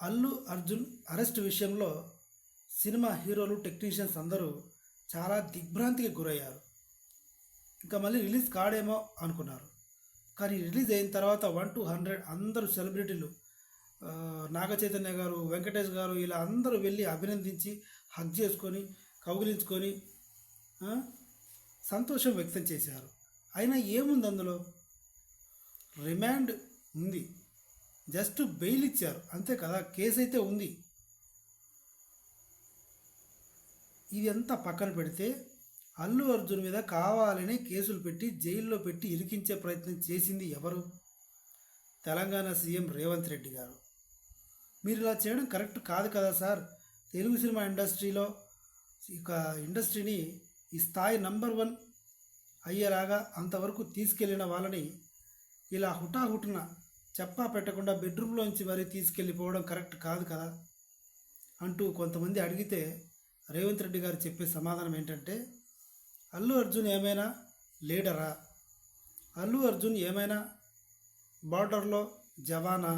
Allu Arjun arrest విషయంలో cinema హీరోలు technicians అందరూ చాలా దిగ్భ్రాంతికి గురయ్యారు. ఇంకా మళ్ళీ రిలీజ్ కాడేమో అనుకున్నారు. కానీ రిలీజ్ అయిన తర్వాత 1 to 100 అందరూ సెలబ్రిటీలు, నాగ చైతన్య గారు, వెంకటేష్ గారు, ఇలా అందరూ వెళ్ళి అభినందించి హగ్ చేసుకొని కౌగిలించుకొని సంతోషం వ్యక్తం చేశారు. అయినా ఏముంది అందులో? రిమాండ్ ఉంది, జస్ట్ బెయిల్ ఇచ్చారు అంతే కదా, కేసు అయితే ఉంది. ఇది అంతా పక్కన పెడితే అల్లు అర్జున్ మీద కావాలని కేసులు పెట్టి జైల్లో పెట్టి ఇరికించే ప్రయత్నం చేసింది ఎవరు? తెలంగాణ సీఎం రేవంత్ రెడ్డి గారు. మీరు ఇలా చేయడం కరెక్ట్ కాదు కదా సార్. తెలుగు సినిమా ఇండస్ట్రీలో ఇండస్ట్రీని ఈ స్థాయి నంబర్ 1 అయ్యేలాగా అంతవరకు తీసుకెళ్లిన వాళ్ళని ఇలా హుటాహుటిన చెప్పా పెట్టకుండా బెడ్రూమ్లోంచి మరీ తీసుకెళ్ళిపోవడం కరెక్ట్ కాదు కదా అంటూ కొంతమంది అడిగితే రేవంత్ రెడ్డి గారు చెప్పే సమాధానం ఏంటంటే, అల్లు అర్జున్ ఏమైనా లీడరా? అల్లు అర్జున్ ఏమైనా బార్డర్లో జవానా?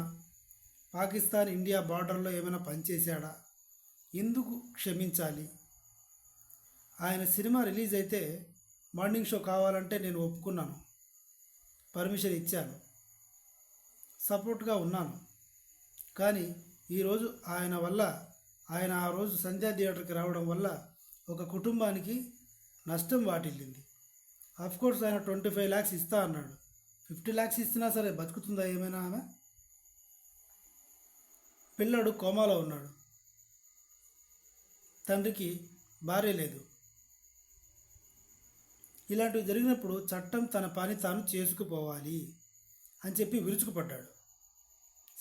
పాకిస్తాన్ ఇండియా బార్డర్లో ఏమైనా పనిచేశాడా? ఎందుకు క్షమించాలి? ఆయన సినిమా రిలీజ్ అయితే మార్నింగ్ షో కావాలంటే నేను ఒప్పుకున్నాను, పర్మిషన్ ఇచ్చాను, సపోర్ట్గా ఉన్నాను. కానీ ఈరోజు ఆయన ఆ రోజు సంధ్యా థియేటర్కి రావడం వల్ల ఒక కుటుంబానికి నష్టం వాటిల్లింది. కోర్స్ ఆయన 25 lakhs ఇస్తా అన్నాడు. 50 lakhs ఇచ్చినా సరే బతుకుతుందా ఏమైనా ఆమె? పిల్లడు కోమాలో ఉన్నాడు, తండ్రికి భార్య లేదు. ఇలాంటివి జరిగినప్పుడు చట్టం తన పని తాను చేసుకుపోవాలి అని చెప్పి విరుచుకుపడ్డాడు.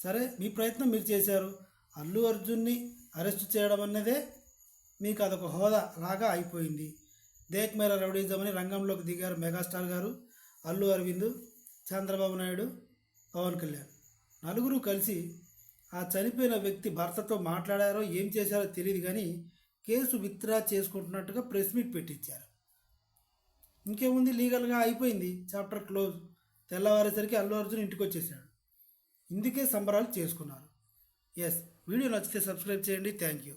సరే, మీ ప్రయత్నం మీరు చేశారు. అల్లు అర్జున్ని అరెస్ట్ చేయడం అన్నదే మీకు అదొక హోదా లాగా అయిపోయింది. దేక్ మేరా రౌడీజం అని రంగంలోకి దిగారు మెగాస్టార్ గారు, అల్లు అరవింద్, చంద్రబాబు నాయుడు, పవన్ కళ్యాణ్. నలుగురు కలిసి ఆ చనిపోయిన వ్యక్తి భర్తతో మాట్లాడారో ఏం చేశారో తెలియదు, కానీ కేసు విత్డ్రా చేసుకుంటున్నట్టుగా ప్రెస్ మీట్ పెట్టించారు. ఇంకేముంది, లీగల్గా అయిపోయింది, చాప్టర్ క్లోజ్. తెల్లవారేసరికి అల్లు అర్జున్ ఇంటికి వచ్చేసాడు. ఇందుకే సంబరాలు చేసుకున్నారు. ఎస్, వీడియో నచ్చితే సబ్స్క్రైబ్ చేయండి. Thank you.